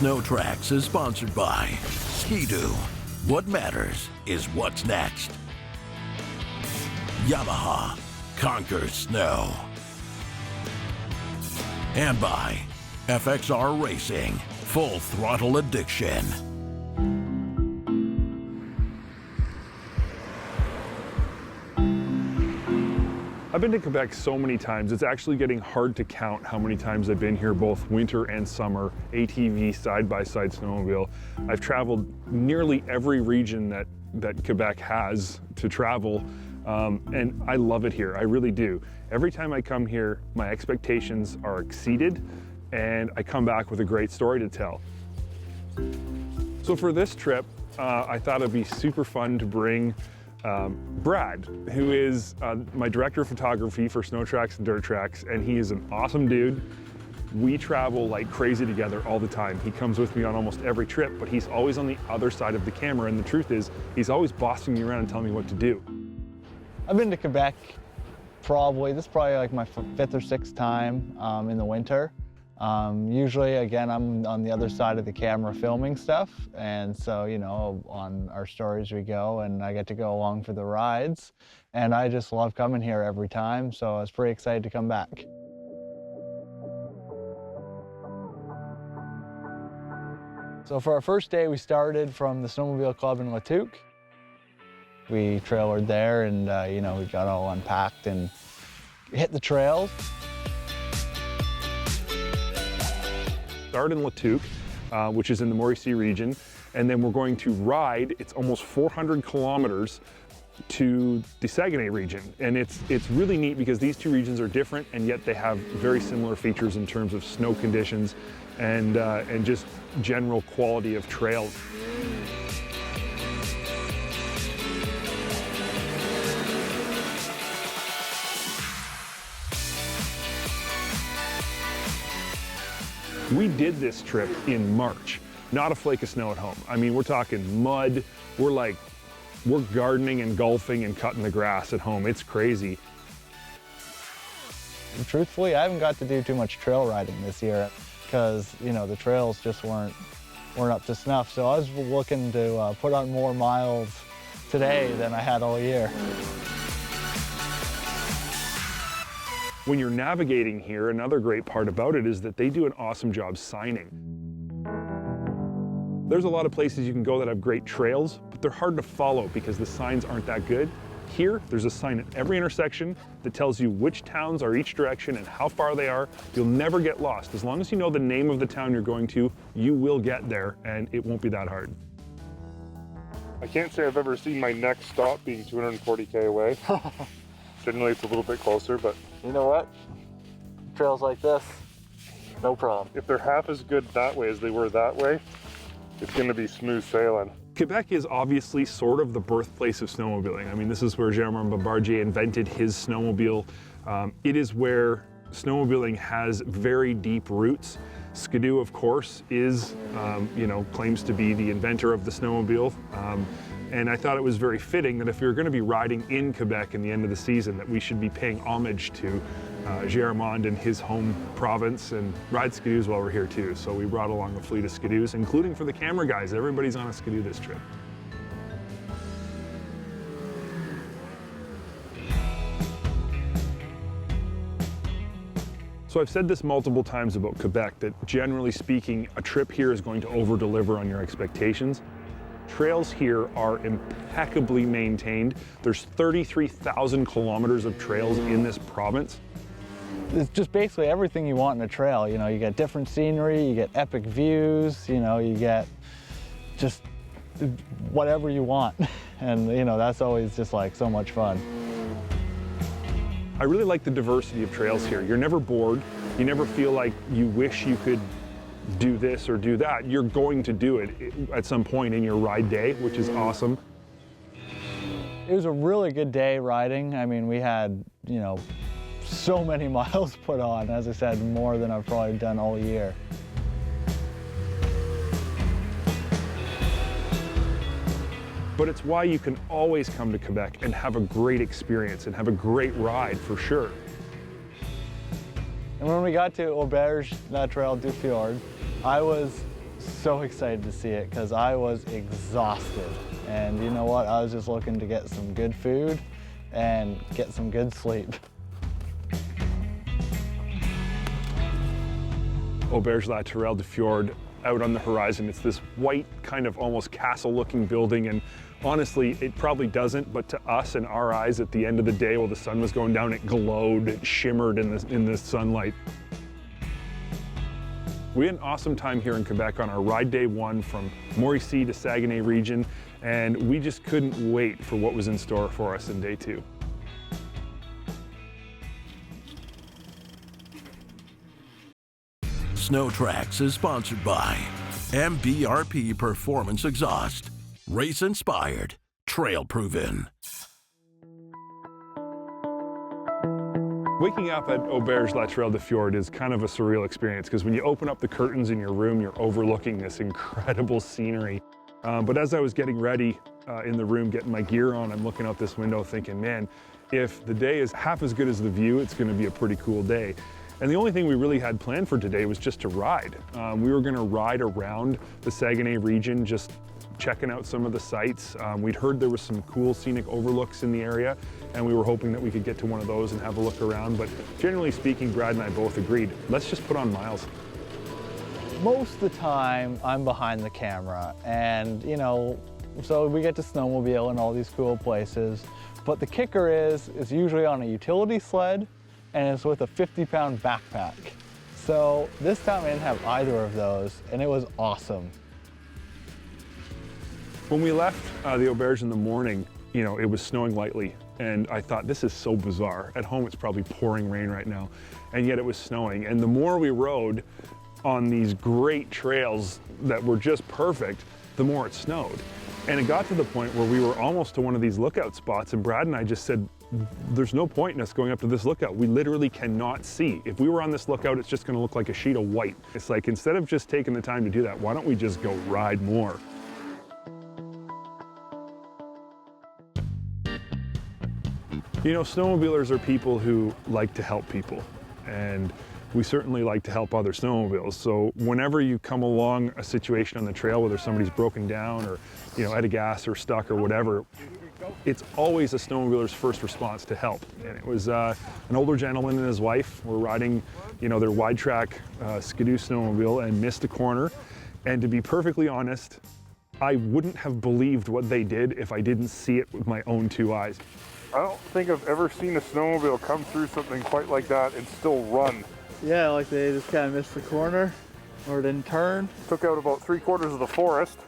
SnowTrax is sponsored by Skidoo. What matters is what's next. Yamaha, conquer snow. And by FXR Racing, full throttle addiction. I've been to Quebec so many times, it's actually getting hard to count how many times I've been here, both winter and summer, ATV, side-by-side snowmobile. I've traveled nearly every region that Quebec has to travel, and I love it here, I really do. Every time I come here, my expectations are exceeded, and I come back with a great story to tell. So for this trip, I thought it'd be super fun to bring Brad, who is my director of photography for SnowTrax and DirtTrax, and he is an awesome dude. We travel like crazy together all the time. He comes with me on almost every trip, but he's always on the other side of the camera, and the truth is, he's always bossing me around and telling me what to do. I've been to Quebec this is probably like my 5th or 6th time in the winter. Usually, again, I'm on the other side of the camera filming stuff, and so, you know, on our stories we go, and I get to go along for the rides, and I just love coming here every time, so I was pretty excited to come back. So for our first day, we started from the Snowmobile Club in Latuque. We trailered there, and, you know, we got all unpacked and hit the trails. Start in Latuque, which is in the Mauricie region, and then we're going to ride, it's almost 400 kilometers to the Saguenay region. And it's really neat because these two regions are different, and yet they have very similar features in terms of snow conditions and just general quality of trails. We did this trip in March, not a flake of snow at home. I mean, we're talking mud. We're gardening and golfing and cutting the grass at home. It's crazy. And truthfully, I haven't got to do too much trail riding this year because, you know, the trails just weren't up to snuff. So I was looking to put on more miles today than I had all year. When you're navigating here, another great part about it is that they do an awesome job signing. There's a lot of places you can go that have great trails, but they're hard to follow because the signs aren't that good. Here, there's a sign at every intersection that tells you which towns are each direction and how far they are. You'll never get lost. As long as you know the name of the town you're going to, you will get there, and it won't be that hard. I can't say I've ever seen my next stop being 240K away. Generally, it's a little bit closer, but... You know what? Trails like this, no problem. If they're half as good that way as they were that way, it's going to be smooth sailing. Quebec is obviously sort of the birthplace of snowmobiling. I mean, this is where Germain Bombardier invented his snowmobile. It is where snowmobiling has very deep roots. Skidoo, of course, is, you know, claims to be the inventor of the snowmobile. And I thought it was very fitting that if you're going to be riding in Quebec in the end of the season, that we should be paying homage to Germain and his home province, and ride Skidoos while we're here too. So we brought along a fleet of Skidoos, including for the camera guys. Everybody's on a Skidoo this trip. So I've said this multiple times about Quebec, that generally speaking, a trip here is going to over-deliver on your expectations. Trails here are impeccably maintained. There's 33,000 kilometers of trails in this province. It's just basically everything you want in a trail. You know, you get different scenery, you get epic views, you know, you get just whatever you want. And, you know, that's always just like so much fun. I really like the diversity of trails here. You're never bored. You never feel like you wish you could do this or do that. You're going to do it at some point in your ride day, which is awesome. It was a really good day riding. I mean, we had, you know, so many miles put on. As I said, more than I've probably done all year. But it's why you can always come to Quebec and have a great experience and have a great ride for sure. And when we got to Auberge, La Trail du Fjord, I was so excited to see it because I was exhausted. And you know what? I was just looking to get some good food and get some good sleep. Auberge-la-Tourelle de Fjord out on the horizon. It's this white kind of almost castle-looking building, and honestly, it probably doesn't, but to us and our eyes at the end of the day while the sun was going down, it glowed, it shimmered in the sunlight. We had an awesome time here in Quebec on our ride day 1 from Mauricie to Saguenay region, and we just couldn't wait for what was in store for us in day 2. SnowTrax is sponsored by MBRP Performance Exhaust. Race inspired, trail proven. Waking up at Auberge-la-Tourelle de Fjord is kind of a surreal experience because when you open up the curtains in your room, you're overlooking this incredible scenery. But as I was getting ready in the room, getting my gear on, I'm looking out this window thinking, man, if the day is half as good as the view, it's going to be a pretty cool day. And the only thing we really had planned for today was just to ride. We were going to ride around the Saguenay region, just checking out some of the sights. We'd heard there was some cool scenic overlooks in the area, and we were hoping that we could get to one of those and have a look around. But generally speaking, Brad and I both agreed, let's just put on miles. Most of the time, I'm behind the camera, and you know, so we get to snowmobile and all these cool places. But the kicker is, it's usually on a utility sled, and it's with a 50-pound backpack. So this time I didn't have either of those, and it was awesome. When we left the auberge in the morning, you know, it was snowing lightly, and I thought, this is so bizarre. At home, it's probably pouring rain right now, and yet it was snowing. And the more we rode on these great trails that were just perfect, the more it snowed. And it got to the point where we were almost to one of these lookout spots, and Brad and I just said, there's no point in us going up to this lookout. We literally cannot see. If we were on this lookout, it's just gonna look like a sheet of white. It's like, instead of just taking the time to do that, why don't we just go ride more? You know, snowmobilers are people who like to help people, and we certainly like to help other snowmobiles. So whenever you come along a situation on the trail, whether somebody's broken down or, you know, out of gas or stuck or whatever, it's always a snowmobiler's first response to help. And it was an older gentleman and his wife were riding, you know, their wide track Skidoo snowmobile and missed a corner. And to be perfectly honest, I wouldn't have believed what they did if I didn't see it with my own 2 eyes. I don't think I've ever seen a snowmobile come through something quite like that and still run. Yeah, like they just kind of missed the corner or didn't turn. Took out about 3/4 of the forest.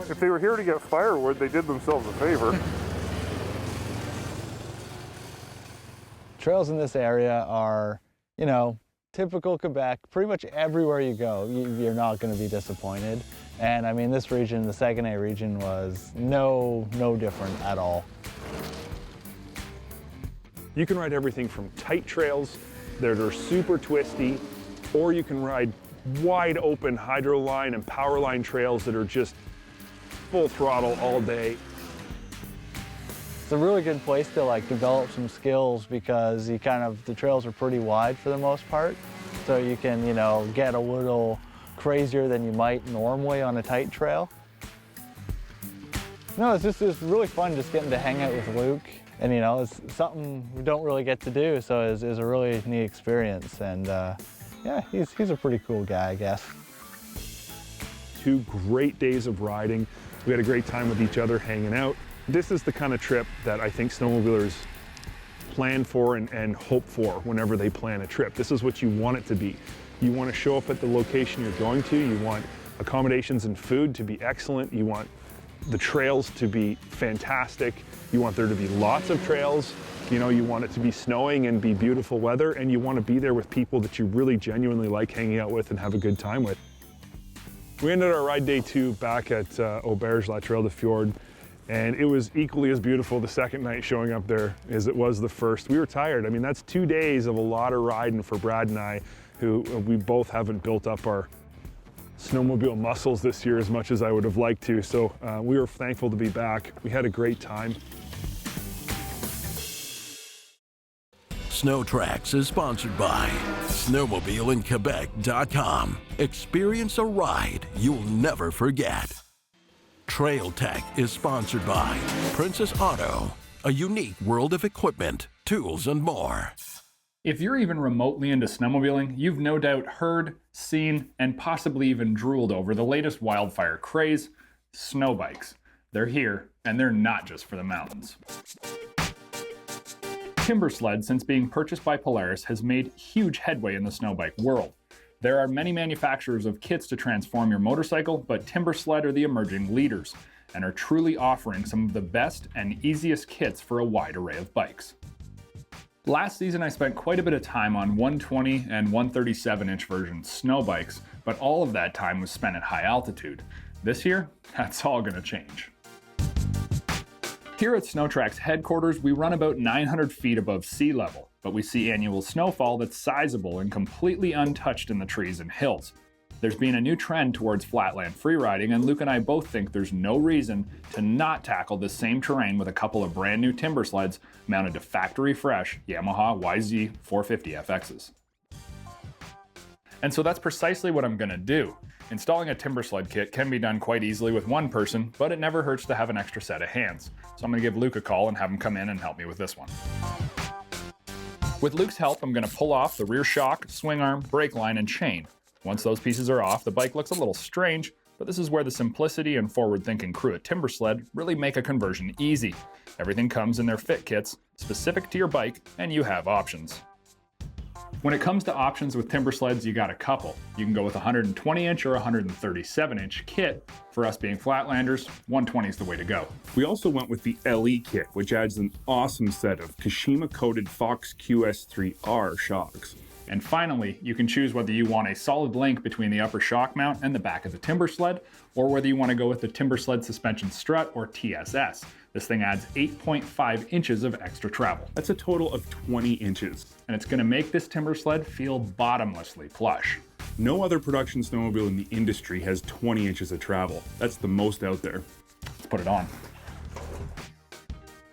If they were here to get firewood, they did themselves a favor. Trails in this area are, you know, typical Quebec. Pretty much everywhere you go, you're not going to be disappointed. And I mean, this region, the Saguenay region, was no different at all. You can ride everything from tight trails that are super twisty, or you can ride wide open hydroline and powerline trails that are just full throttle all day. It's a really good place to like develop some skills because the trails are pretty wide for the most part. So you can, you know, get a little crazier than you might normally on a tight trail. No, it's really fun just getting to hang out with Luke. And you know, it's something we don't really get to do, so it's a really neat experience. And yeah, he's a pretty cool guy, I guess. 2 great days of riding. We had a great time with each other hanging out. This is the kind of trip that I think snowmobilers plan for and hope for whenever they plan a trip. This is what you want it to be. You want to show up at the location you're going to. You want accommodations and food to be excellent. You want the trails to be fantastic. You want there to be lots of trails. You know, you want it to be snowing and be beautiful weather, and you want to be there with people that you really genuinely like hanging out with and have a good time with. We ended our ride day 2 back at Auberge-la-Tourelle de Fjord, and it was equally as beautiful the second night showing up there as it was the first. We were tired. I mean, that's 2 days of a lot of riding for Brad and I, who we both haven't built up our snowmobile muscles this year as much as I would have liked to. So we were thankful to be back. We had a great time. SnowTrax is sponsored by snowmobileinquebec.com. Experience a ride you'll never forget. E-TEC is sponsored by Princess Auto, a unique world of equipment, tools, and more. If you're even remotely into snowmobiling, you've no doubt heard, seen, and possibly even drooled over the latest wildfire craze, snow bikes. They're here, and they're not just for the mountains. Timbersled, since being purchased by Polaris, has made huge headway in the snowbike world. There are many manufacturers of kits to transform your motorcycle, but Timbersled are the emerging leaders and are truly offering some of the best and easiest kits for a wide array of bikes. Last season I spent quite a bit of time on 120 and 137-inch version snow bikes, but all of that time was spent at high altitude. This year, that's all gonna change. Here at SnowTrax headquarters, we run about 900 feet above sea level, but we see annual snowfall that's sizable and completely untouched in the trees and hills. There's been a new trend towards flatland freeriding, and Luke and I both think there's no reason to not tackle this same terrain with a couple of brand new Timbersleds mounted to factory fresh Yamaha YZ450FXs. And so that's precisely what I'm gonna do. Installing a Timbersled kit can be done quite easily with one person, but it never hurts to have an extra set of hands. So I'm gonna give Luke a call and have him come in and help me with this one. With Luke's help, I'm gonna pull off the rear shock, swing arm, brake line, and chain. Once those pieces are off, the bike looks a little strange, but this is where the simplicity and forward-thinking crew at Timbersled really make a conversion easy. Everything comes in their fit kits, specific to your bike, and you have options. When it comes to options with Timbersleds, you got a couple. You can go with a 120-inch or 137-inch kit. For us being flatlanders, 120 is the way to go. We also went with the LE kit, which adds an awesome set of Kashima-coated Fox QS3R shocks. And finally, you can choose whether you want a solid link between the upper shock mount and the back of the Timbersled, or whether you want to go with the Timbersled Suspension Strut, or TSS. This thing adds 8.5 inches of extra travel. That's a total of 20 inches. And it's going to make this Timbersled feel bottomlessly plush. No other production snowmobile in the industry has 20 inches of travel. That's the most out there. Let's put it on.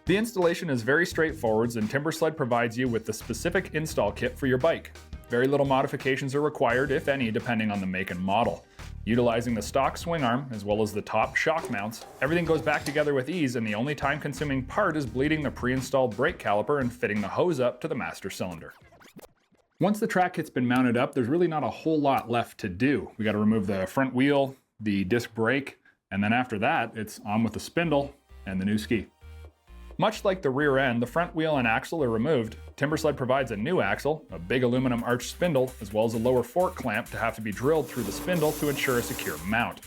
The installation is very straightforward, and Timbersled provides you with the specific install kit for your bike. Very little modifications are required, if any, depending on the make and model. Utilizing the stock swing arm, as well as the top shock mounts, everything goes back together with ease, and the only time-consuming part is bleeding the pre-installed brake caliper and fitting the hose up to the master cylinder. Once the track kit's been mounted up, there's really not a whole lot left to do. We gotta remove the front wheel, the disc brake, and then after that, it's on with the spindle and the new ski. Much like the rear end, the front wheel and axle are removed. Timbersled provides a new axle, a big aluminum arch spindle, as well as a lower fork clamp to have to be drilled through the spindle to ensure a secure mount.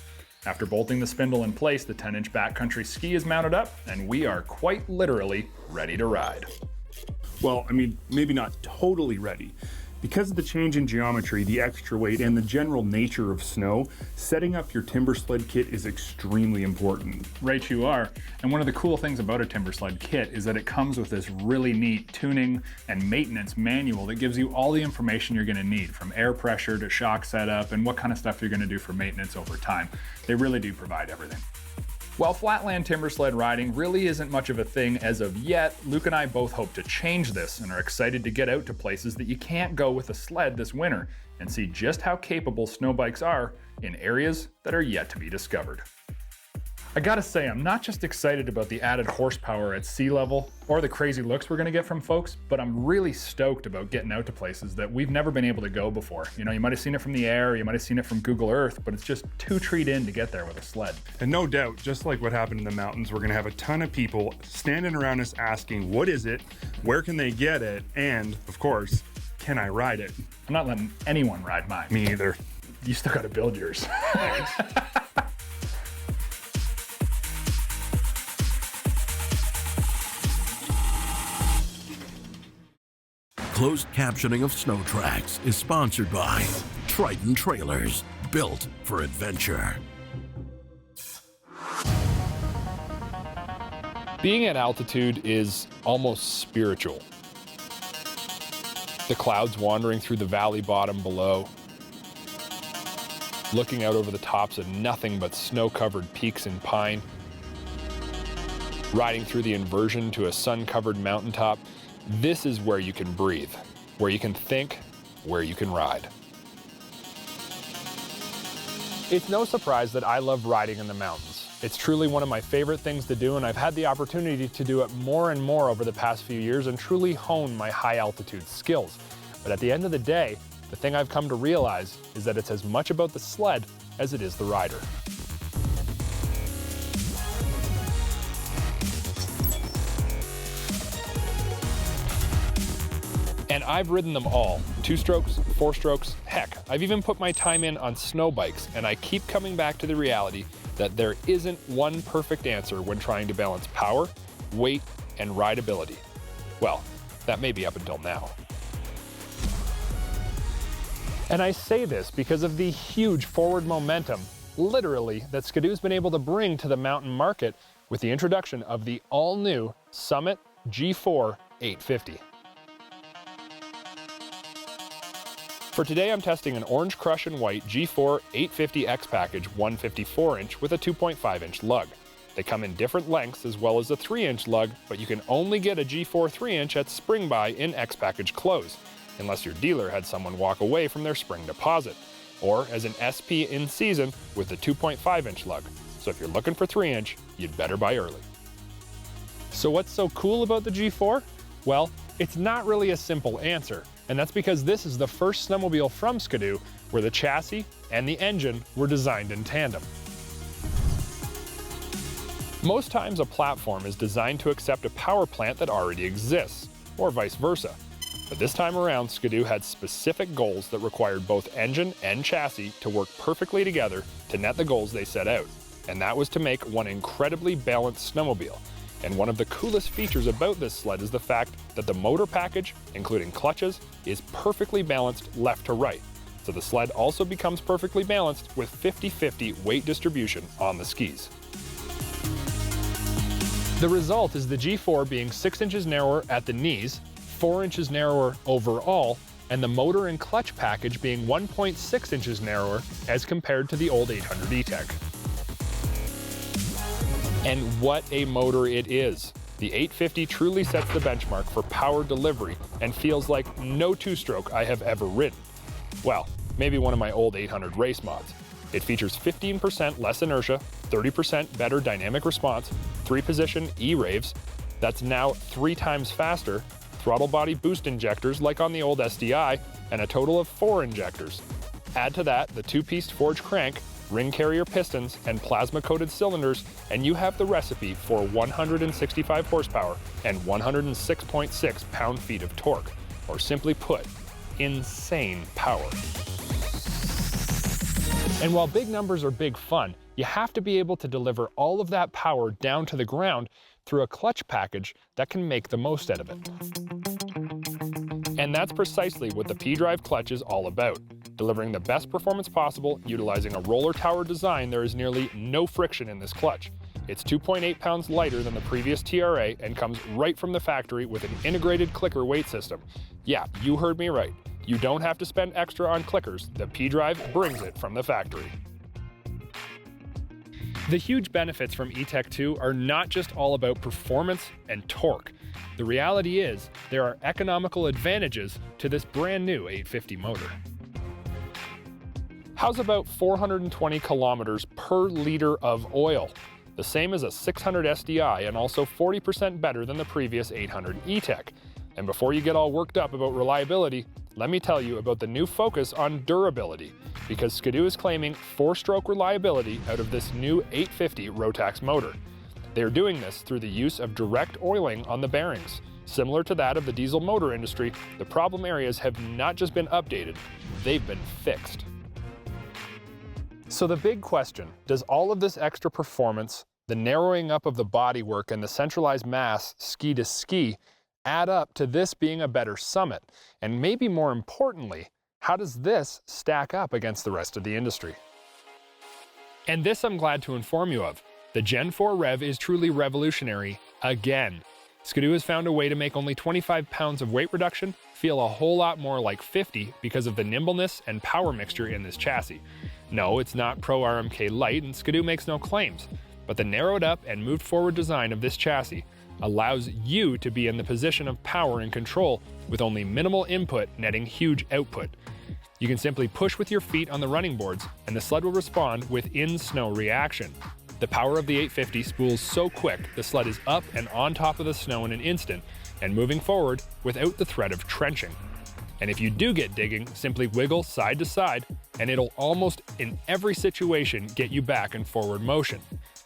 After bolting the spindle in place, the 10-inch backcountry ski is mounted up, and we are quite literally ready to ride. Well, I mean, maybe not totally ready. Because of the change in geometry, the extra weight, and the general nature of snow, setting up your Timbersled kit is extremely important. Right you are. And one of the cool things about a Timbersled kit is that it comes with this really neat tuning and maintenance manual that gives you all the information you're gonna need, from air pressure to shock setup and what kind of stuff you're gonna do for maintenance over time. They really do provide everything. While flatland Timbersled riding really isn't much of a thing as of yet, Luke and I both hope to change this and are excited to get out to places that you can't go with a sled this winter and see just how capable snow bikes are in areas that are yet to be discovered. I gotta say, I'm not just excited about the added horsepower at sea level or the crazy looks we're gonna get from folks, but I'm really stoked about getting out to places that we've never been able to go before. You know, you might have seen it from the air, you might have seen it from Google Earth, but it's just too treed in to get there with a sled. And no doubt, just like what happened in the mountains, we're gonna have a ton of people standing around us asking, what is it? Where can they get it? And of course, can I ride it? I'm not letting anyone ride mine. Me either. You still gotta build yours. Closed captioning of SnowTrax is sponsored by Triton Trailers, built for adventure. Being at altitude is almost spiritual. The clouds wandering through the valley bottom below, looking out over the tops of nothing but snow-covered peaks and pine, riding through the inversion to a sun-covered mountaintop. This is where you can breathe, where you can think, where you can ride. It's no surprise that I love riding in the mountains. It's truly one of my favorite things to do, and I've had the opportunity to do it more and more over the past few years and truly hone my high altitude skills. But at the end of the day, the thing I've come to realize is that it's as much about the sled as it is the rider. And I've ridden them all, 2-strokes, 4-strokes, heck, I've even put my time in on snow bikes, and I keep coming back to the reality that there isn't one perfect answer when trying to balance power, weight, and rideability. Well, that may be up until now. And I say this because of the huge forward momentum, literally, that Skidoo's been able to bring to the mountain market with the introduction of the all-new Summit G4 850. For today, I'm testing an orange crush and white G4 850X package 154-inch with a 2.5-inch lug. They come in different lengths as well as a 3-inch lug, but you can only get a G4 3-inch at spring buy in X package close, unless your dealer had someone walk away from their spring deposit, or as an SP in season with the 2.5-inch lug. So if you're looking for 3-inch, you'd better buy early. So what's so cool about the G4? Well, it's not really a simple answer. And that's because this is the first snowmobile from Skidoo where the chassis and the engine were designed in tandem. Most times a platform is designed to accept a power plant that already exists, or vice versa. But this time around, Skidoo had specific goals that required both engine and chassis to work perfectly together to net the goals they set out. And that was to make one incredibly balanced snowmobile. And one of the coolest features about this sled is the fact that the motor package, including clutches, is perfectly balanced left to right. So the sled also becomes perfectly balanced with 50-50 weight distribution on the skis. The result is the G4 being 6 inches narrower at the knees, 4 inches narrower overall, and the motor and clutch package being 1.6 inches narrower as compared to the old 800 E-TEC. And what a motor it is. The 850 truly sets the benchmark for power delivery and feels like no 2-stroke I have ever ridden. Well, maybe one of my old 800 race mods. It features 15% less inertia, 30% better dynamic response, 3-position E-raves, that's now 3 times faster, throttle body boost injectors like on the old SDI, and a total of 4 injectors. Add to that the 2-piece forged crank, ring carrier pistons, and plasma-coated cylinders, and you have the recipe for 165 horsepower and 106.6 pound-feet of torque, or simply put, insane power. And while big numbers are big fun, you have to be able to deliver all of that power down to the ground through a clutch package that can make the most out of it. And that's precisely what the P-Drive clutch is all about. Delivering the best performance possible, utilizing a roller tower design, there is nearly no friction in this clutch. It's 2.8 pounds lighter than the previous TRA and comes right from the factory with an integrated clicker weight system. Yeah, you heard me right. You don't have to spend extra on clickers. The P-Drive brings it from the factory. The huge benefits from E-TEC 2 are not just all about performance and torque. The reality is, there are economical advantages to this brand new 850 motor. How's about 420 kilometers per liter of oil? The same as a 600 SDI and also 40% better than the previous 800 E-TEC. And before you get all worked up about reliability, let me tell you about the new focus on durability, because Skidoo is claiming 4-stroke reliability out of this new 850 Rotax motor. They are doing this through the use of direct oiling on the bearings. Similar to that of the diesel motor industry, the problem areas have not just been updated, they've been fixed. So the big question, does all of this extra performance, the narrowing up of the bodywork and the centralized mass ski to ski add up to this being a better Summit? And maybe more importantly, how does this stack up against the rest of the industry? And this I'm glad to inform you of. The Gen 4 Rev is truly revolutionary again. Skidoo has found a way to make only 25 pounds of weight reduction feel a whole lot more like 50 because of the nimbleness and power mixture in this chassis. No, it's not Pro RMK Light, and Skidoo makes no claims, but the narrowed up and moved forward design of this chassis allows you to be in the position of power and control with only minimal input netting huge output. You can simply push with your feet on the running boards and the sled will respond with in-snow reaction. The power of the 850 spools so quick the sled is up and on top of the snow in an instant and moving forward without the threat of trenching. And if you do get digging, simply wiggle side to side and it'll almost in every situation get you back in forward motion.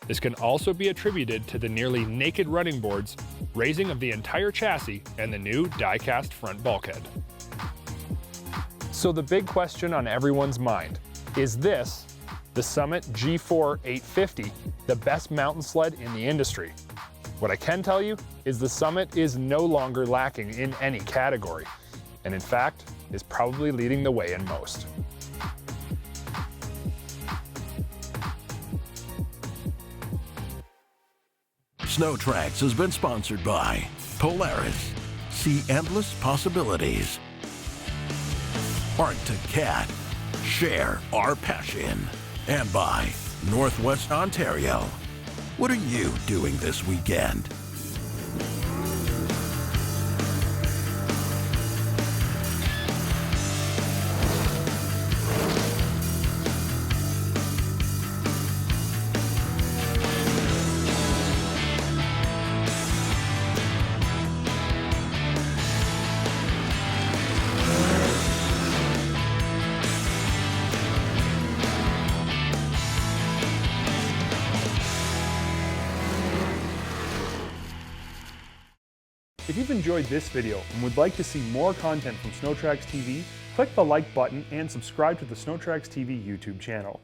This can also be attributed to the nearly naked running boards, raising of the entire chassis, and the new die-cast front bulkhead. So the big question on everyone's mind, is this, the Summit G4 850, the best mountain sled in the industry? What I can tell you is the Summit is no longer lacking in any category, and in fact, is probably leading the way in most. SnowTrax has been sponsored by Polaris. See endless possibilities. Arctic Cat. Share our passion. And by Northwest Ontario. What are you doing this weekend? If you've enjoyed this video and would like to see more content from SnowTrax TV, click the like button and subscribe to the SnowTrax TV YouTube channel.